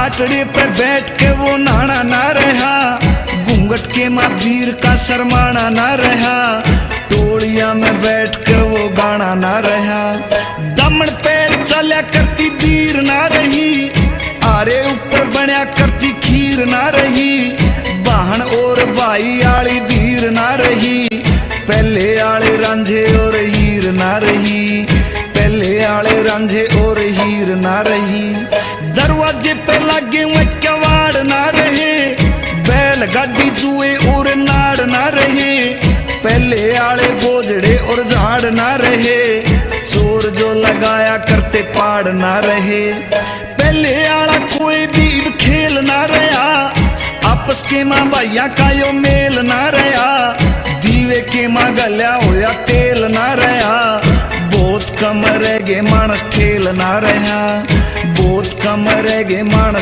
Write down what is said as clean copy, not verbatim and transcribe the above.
आटड़ी पे बैठ के वो नहाना ना रहा, घूंघट के माँ वीर का शर्माना ना रहा, टोलिया में बैठ के वो गाना ना रहा। दमन पे चल्या करती वीर ना रही, आरे ऊपर बनिया करती खीर ना रही, बहन और भाई आली धीर ना रही, पहले आले रांझे और हीर ना रही, पहले आले रांझे और हीर ना रही। दरवाजे पे लगे हुए कवाड़ ना रहे, बैलगाड़ी जुए और नाड़ ना रहे, पहले आले बोझड़े और झाड़ ना रहे, चोर जो लगाया करते पाड़ ना रहे, पहले आला कोई भी खेल ना रहा, आपस के माँ भैया का यो मेल ना रहा, दीवे के माँ गल्या होया तेल ना रहा, बहुत कम रह गए मानस ठेल ना रहा, बहुत कम रह गए मानस